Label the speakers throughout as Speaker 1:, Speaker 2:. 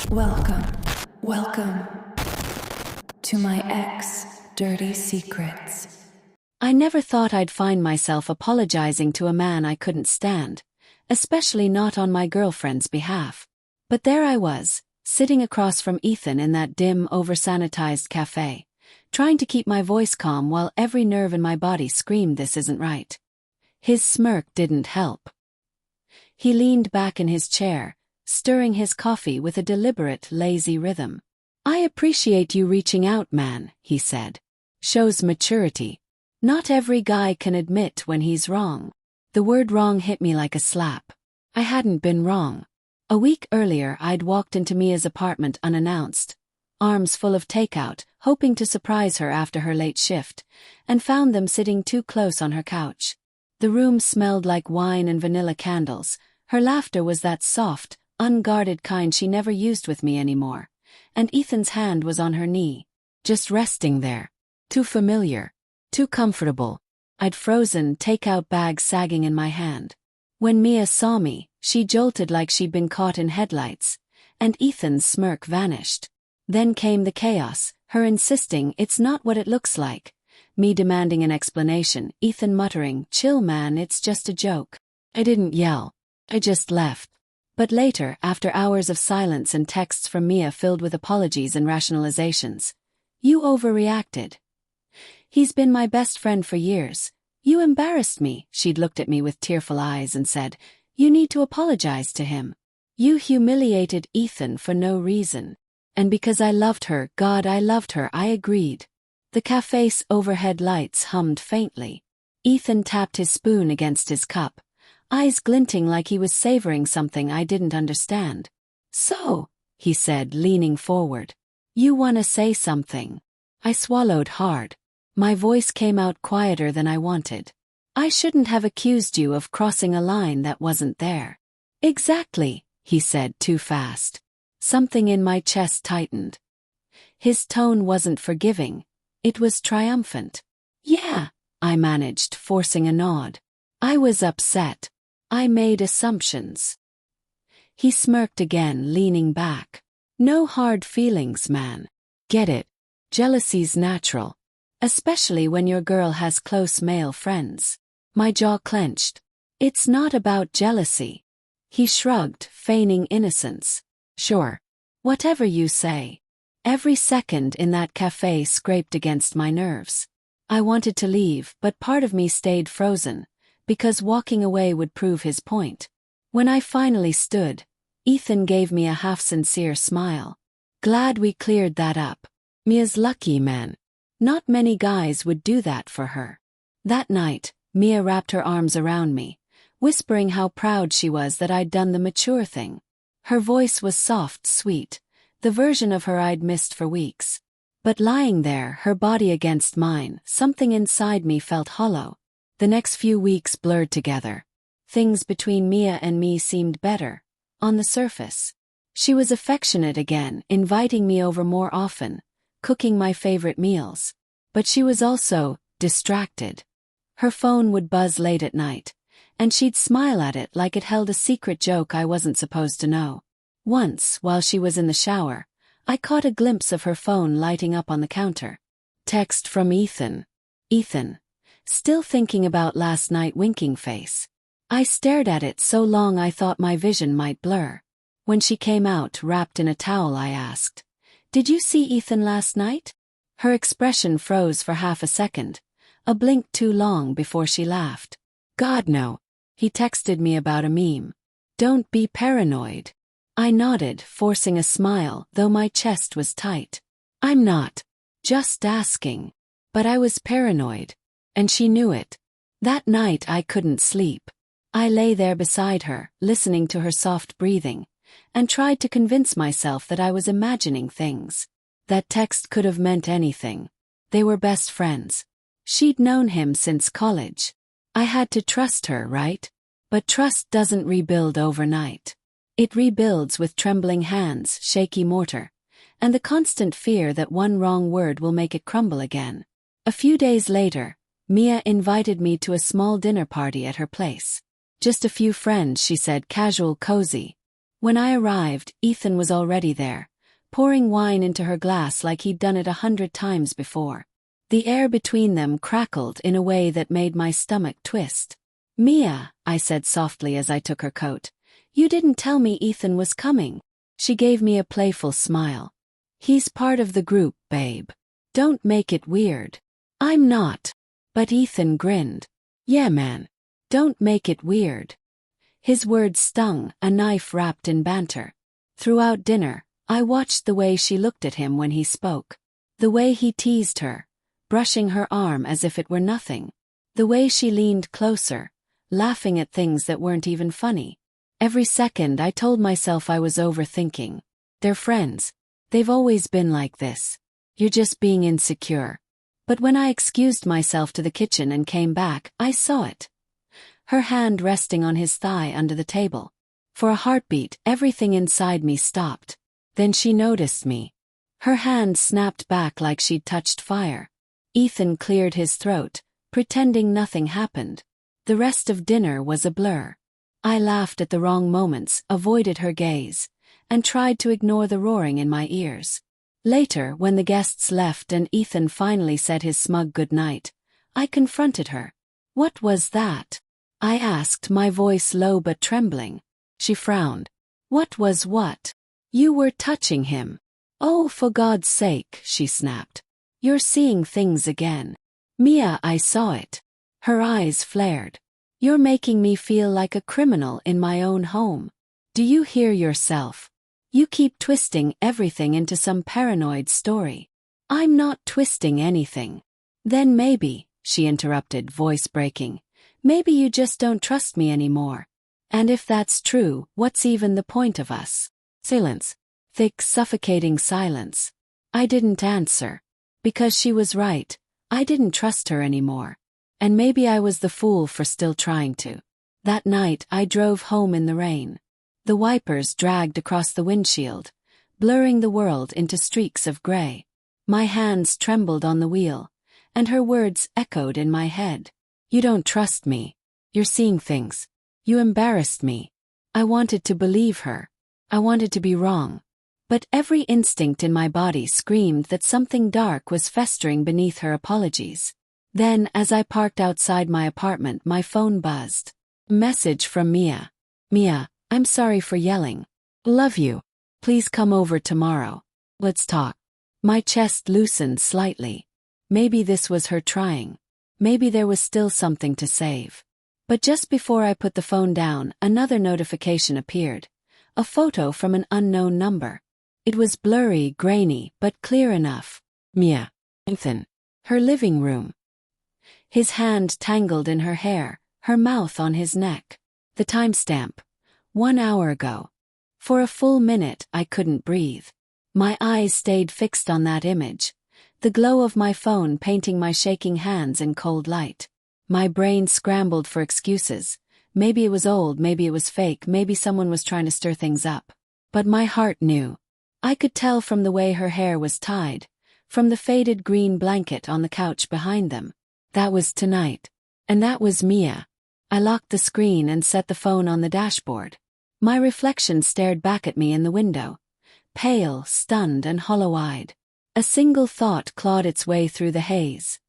Speaker 1: Welcome, welcome to my ex dirty secrets.
Speaker 2: I never thought I'd find myself apologizing to a man I couldn't stand, especially not on my girlfriend's behalf. But there I was, sitting across from Ethan in that dim, over-sanitized cafe, trying to keep my voice calm while every nerve in my body screamed this isn't right. His smirk didn't help. He leaned back in his chair, stirring his coffee with a deliberate, lazy rhythm. "I appreciate you reaching out, man," he said. "Shows maturity. Not every guy can admit when he's wrong." The word wrong hit me like a slap. I hadn't been wrong. A week earlier I'd walked into Mia's apartment unannounced, arms full of takeout, hoping to surprise her after her late shift, and found them sitting too close on her couch. The room smelled like wine and vanilla candles. Her laughter was that soft, unguarded kind she never used with me anymore, and Ethan's hand was on her knee, just resting there. Too familiar, too comfortable. I'd frozen takeout bag sagging in my hand. When Mia saw me, she jolted like she'd been caught in headlights, and Ethan's smirk vanished. Then came the chaos, her insisting it's not what it looks like, me demanding an explanation, Ethan muttering, "Chill man, it's just a joke." I didn't yell. I just left. But later, after hours of silence and texts from Mia filled with apologies and rationalizations, "You overreacted. He's been my best friend for years. You embarrassed me." She'd looked at me with tearful eyes and said, "You need to apologize to him. You humiliated Ethan for no reason." And because I loved her, God, I loved her, I agreed. The cafe's overhead lights hummed faintly. Ethan tapped his spoon against his cup, eyes glinting like he was savoring something I didn't understand. "So," he said, leaning forward, "you wanna say something?" I swallowed hard. My voice came out quieter than I wanted. "I shouldn't have accused you of crossing a line that wasn't there." "Exactly," he said too fast. Something in my chest tightened. His tone wasn't forgiving. It was triumphant. "Yeah," I managed, forcing a nod. "I was upset. I made assumptions." He smirked again, leaning back. "No hard feelings, man. Get it. Jealousy's natural. Especially when your girl has close male friends." My jaw clenched. "It's not about jealousy." He shrugged, feigning innocence. "Sure. Whatever you say." Every second in that cafe scraped against my nerves. I wanted to leave, but part of me stayed frozen, because walking away would prove his point. When I finally stood, Ethan gave me a half-sincere smile. "Glad we cleared that up. Mia's lucky, man. Not many guys would do that for her." That night, Mia wrapped her arms around me, whispering how proud she was that I'd done the mature thing. Her voice was soft, sweet, the version of her I'd missed for weeks. But lying there, her body against mine, something inside me felt hollow. The next few weeks blurred together. Things between Mia and me seemed better, on the surface. She was affectionate again, inviting me over more often, cooking my favorite meals. But she was also distracted. Her phone would buzz late at night, and she'd smile at it like it held a secret joke I wasn't supposed to know. Once, while she was in the shower, I caught a glimpse of her phone lighting up on the counter. Text from Ethan. "Ethan. Still thinking about last night, winking face." I stared at it so long I thought my vision might blur. When she came out, wrapped in a towel, I asked, "Did you see Ethan last night?" Her expression froze for half a second, a blink too long before she laughed. "God, no. He texted me about a meme. Don't be paranoid." I nodded, forcing a smile, though my chest was tight. "I'm not. Just asking." But I was paranoid. And she knew it. That night I couldn't sleep. I lay there beside her, listening to her soft breathing, and tried to convince myself that I was imagining things. That text could have meant anything. They were best friends. She'd known him since college. I had to trust her, right? But trust doesn't rebuild overnight. It rebuilds with trembling hands, shaky mortar, and the constant fear that one wrong word will make it crumble again. A few days later, Mia invited me to a small dinner party at her place. "Just a few friends," she said, "casual, cozy." When I arrived, Ethan was already there, pouring wine into her glass like he'd done it 100 times before. The air between them crackled in a way that made my stomach twist. "Mia," I said softly as I took her coat, "you didn't tell me Ethan was coming." She gave me a playful smile. "He's part of the group, babe. Don't make it weird." "I'm not." But Ethan grinned. "Yeah, man. Don't make it weird." His words stung, a knife wrapped in banter. Throughout dinner, I watched the way she looked at him when he spoke. The way he teased her, brushing her arm as if it were nothing. The way she leaned closer, laughing at things that weren't even funny. Every second I told myself I was overthinking. They're friends. They've always been like this. You're just being insecure. But when I excused myself to the kitchen and came back, I saw it. Her hand resting on his thigh under the table. For a heartbeat, everything inside me stopped. Then she noticed me. Her hand snapped back like she'd touched fire. Ethan cleared his throat, pretending nothing happened. The rest of dinner was a blur. I laughed at the wrong moments, avoided her gaze, and tried to ignore the roaring in my ears. Later, when the guests left and Ethan finally said his smug goodnight, I confronted her. "What was that?" I asked, my voice low but trembling. She frowned. "What was what?" "You were touching him." "Oh, for God's sake," she snapped. "You're seeing things again." "Mia, I saw it." Her eyes flared. "You're making me feel like a criminal in my own home. Do you hear yourself? You keep twisting everything into some paranoid story." "I'm not twisting anything." "Then maybe," she interrupted, voice breaking, "maybe you just don't trust me anymore. And if that's true, what's even the point of us?" Silence. Thick, suffocating silence. I didn't answer. Because she was right. I didn't trust her anymore. And maybe I was the fool for still trying to. That night I drove home in the rain. The wipers dragged across the windshield, blurring the world into streaks of gray. My hands trembled on the wheel, and her words echoed in my head. "You don't trust me. You're seeing things. You embarrassed me." I wanted to believe her. I wanted to be wrong. But every instinct in my body screamed that something dark was festering beneath her apologies. Then, as I parked outside my apartment, my phone buzzed. Message from Mia. "Mia, I'm sorry for yelling. Love you. Please come over tomorrow. Let's talk." My chest loosened slightly. Maybe this was her trying. Maybe there was still something to save. But just before I put the phone down, another notification appeared. A photo from an unknown number. It was blurry, grainy, but clear enough. Mia. Ethan. Her living room. His hand tangled in her hair, her mouth on his neck. The timestamp. 1 hour ago. For a full minute, I couldn't breathe. My eyes stayed fixed on that image, the glow of my phone painting my shaking hands in cold light. My brain scrambled for excuses. Maybe it was old, maybe it was fake, maybe someone was trying to stir things up. But my heart knew. I could tell from the way her hair was tied, from the faded green blanket on the couch behind them. That was tonight. And that was Mia. I locked the screen and set the phone on the dashboard. My reflection stared back at me in the window, pale, stunned, and hollow-eyed. A single thought clawed its way through the haze.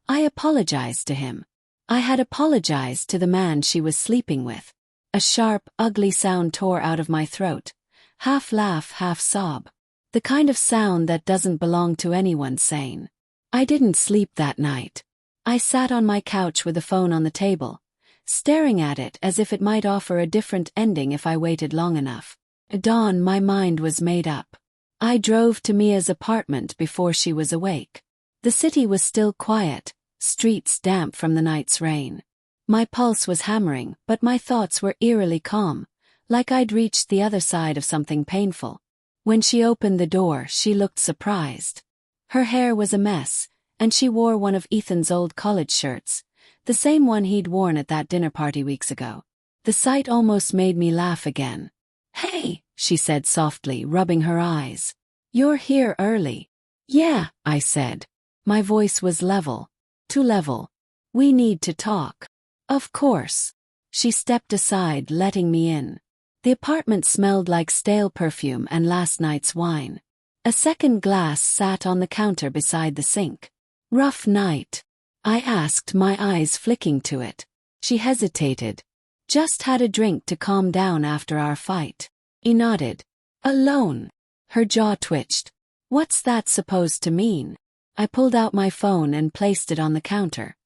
Speaker 2: I apologized to him. I had apologized to the man she was sleeping with. A sharp, ugly sound tore out of my throat. Half laugh, half sob. The kind of sound that doesn't belong to anyone sane. I didn't sleep that night. I sat on my couch with the phone on the table, staring at it as if it might offer a different ending if I waited long enough. At dawn, my mind was made up. I drove to Mia's apartment before she was awake. The city was still quiet, streets damp from the night's rain. My pulse was hammering, but my thoughts were eerily calm, like I'd reached the other side of something painful. When she opened the door, she looked surprised. Her hair was a mess, and she wore one of Ethan's old college shirts, the same one he'd worn at that dinner party weeks ago. The sight almost made me laugh again. "Hey," she said softly, rubbing her eyes. "You're here early." "Yeah," I said. My voice was level. Too level. "We need to talk." "Of course." She stepped aside, letting me in. The apartment smelled like stale perfume and last night's wine. A second glass sat on the counter beside the sink. Rough night? I asked, my eyes flicking to it. She hesitated. Just had a drink to calm down after our fight. He nodded. Alone? Her jaw twitched. What's that supposed to mean? I pulled out my phone and placed it on the counter.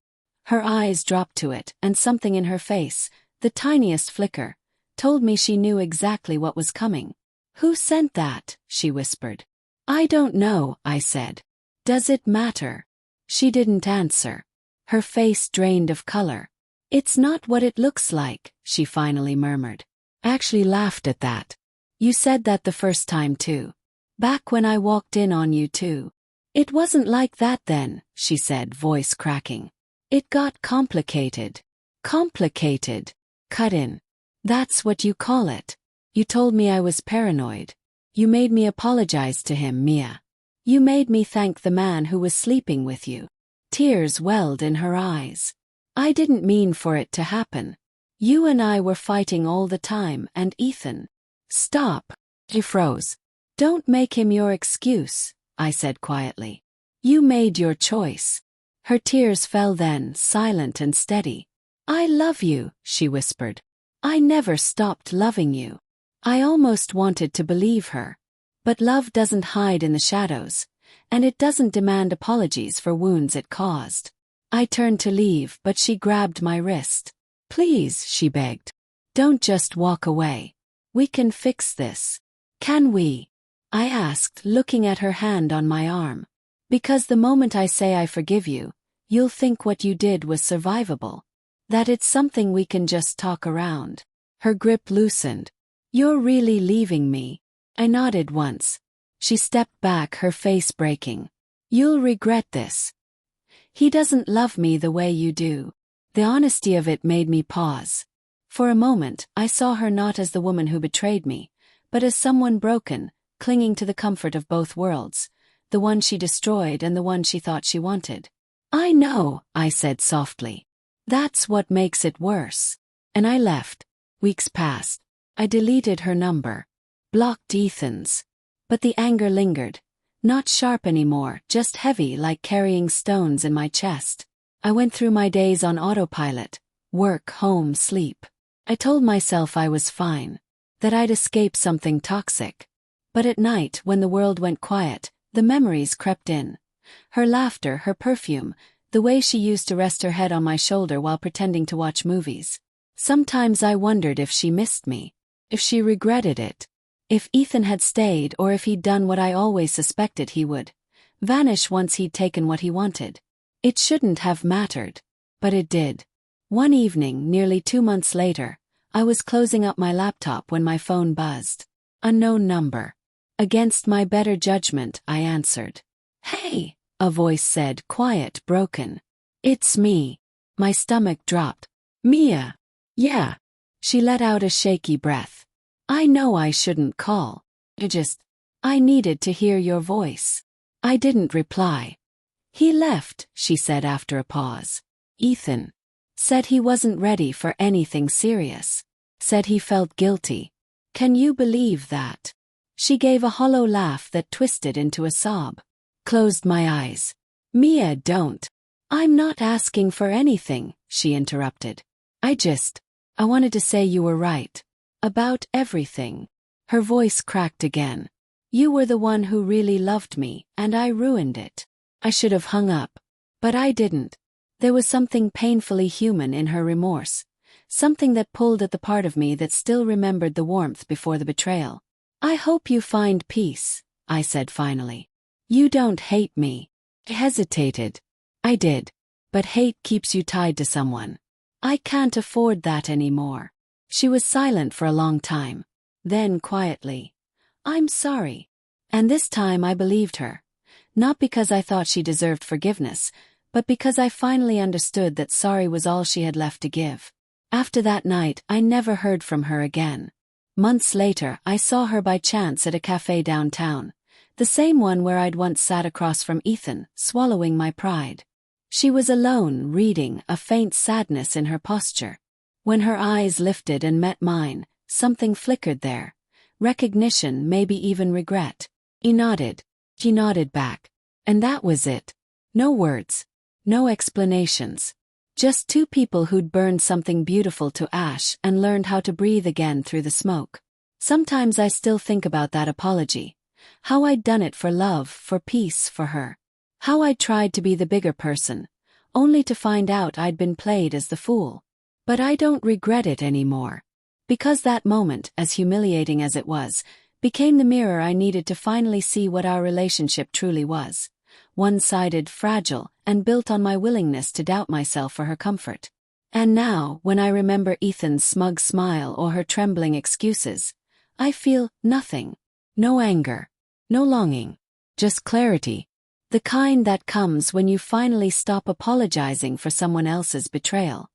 Speaker 2: Her eyes dropped to it, and something in her face, the tiniest flicker, told me she knew exactly what was coming. Who sent that? She whispered. I don't know, I said. Does it matter? She didn't answer. Her face drained of color. It's not what it looks like, she finally murmured. I actually laughed at that. You said that the first time too. Back when I walked in on you too. It wasn't like that then, she said, voice cracking. It got complicated. Complicated. Cut in. That's what you call it. You told me I was paranoid. You made me apologize to him, Mia. You made me thank the man who was sleeping with you. Tears welled in her eyes. I didn't mean for it to happen. You and I were fighting all the time, and Ethan. Stop. He froze. Don't make him your excuse, I said quietly. You made your choice. Her tears fell then, silent and steady. I love you, she whispered. I never stopped loving you. I almost wanted to believe her. But love doesn't hide in the shadows, and it doesn't demand apologies for wounds it caused. I turned to leave, but she grabbed my wrist. Please, she begged. Don't just walk away. We can fix this. Can we? I asked, looking at her hand on my arm. Because the moment I say I forgive you, you'll think what you did was survivable. That it's something we can just talk around. Her grip loosened. You're really leaving me? I nodded once. She stepped back, her face breaking. You'll regret this. He doesn't love me the way you do. The honesty of it made me pause. For a moment, I saw her not as the woman who betrayed me, but as someone broken, clinging to the comfort of both worlds, the one she destroyed and the one she thought she wanted. I know, I said softly. That's what makes it worse. And I left. Weeks passed. I deleted her number. Blocked Ethan's. But the anger lingered. Not sharp anymore, just heavy like carrying stones in my chest. I went through my days on autopilot. Work, home, sleep. I told myself I was fine. That I'd escape something toxic. But at night, when the world went quiet, the memories crept in. Her laughter, her perfume, the way she used to rest her head on my shoulder while pretending to watch movies. Sometimes I wondered if she missed me. If she regretted it. If Ethan had stayed, or if he'd done what I always suspected he would. Vanish once he'd taken what he wanted. It shouldn't have mattered. But it did. One evening, nearly 2 months later, I was closing up my laptop when my phone buzzed. Unknown number. Against my better judgment, I answered. Hey, a voice said, quiet, broken. It's me. My stomach dropped. Mia. Yeah. She let out a shaky breath. I know I shouldn't call. I needed to hear your voice. I didn't reply. He left, she said after a pause. Ethan. Said he wasn't ready for anything serious. Said he felt guilty. Can you believe that? She gave a hollow laugh that twisted into a sob. Closed my eyes. Mia, don't. I'm not asking for anything, she interrupted. I wanted to say you were right. About everything. Her voice cracked again. You were the one who really loved me, and I ruined it. I should have hung up. But I didn't. There was something painfully human in her remorse. Something that pulled at the part of me that still remembered the warmth before the betrayal. I hope you find peace, I said finally. You don't hate me. I hesitated. I did. But hate keeps you tied to someone. I can't afford that anymore. She was silent for a long time. Then quietly. I'm sorry. And this time I believed her. Not because I thought she deserved forgiveness, but because I finally understood that sorry was all she had left to give. After that night, I never heard from her again. Months later, I saw her by chance at a cafe downtown. The same one where I'd once sat across from Ethan, swallowing my pride. She was alone, reading, a faint sadness in her posture. When her eyes lifted and met mine, something flickered there. Recognition, maybe even regret. He nodded. She nodded back. And that was it. No words. No explanations. Just two people who'd burned something beautiful to ash and learned how to breathe again through the smoke. Sometimes I still think about that apology. How I'd done it for love, for peace, for her. How I'd tried to be the bigger person, only to find out I'd been played as the fool. But I don't regret it anymore. Because that moment, as humiliating as it was, became the mirror I needed to finally see what our relationship truly was. One-sided, fragile, and built on my willingness to doubt myself for her comfort. And now, when I remember Ethan's smug smile or her trembling excuses, I feel nothing. No anger. No longing. Just clarity. The kind that comes when you finally stop apologizing for someone else's betrayal.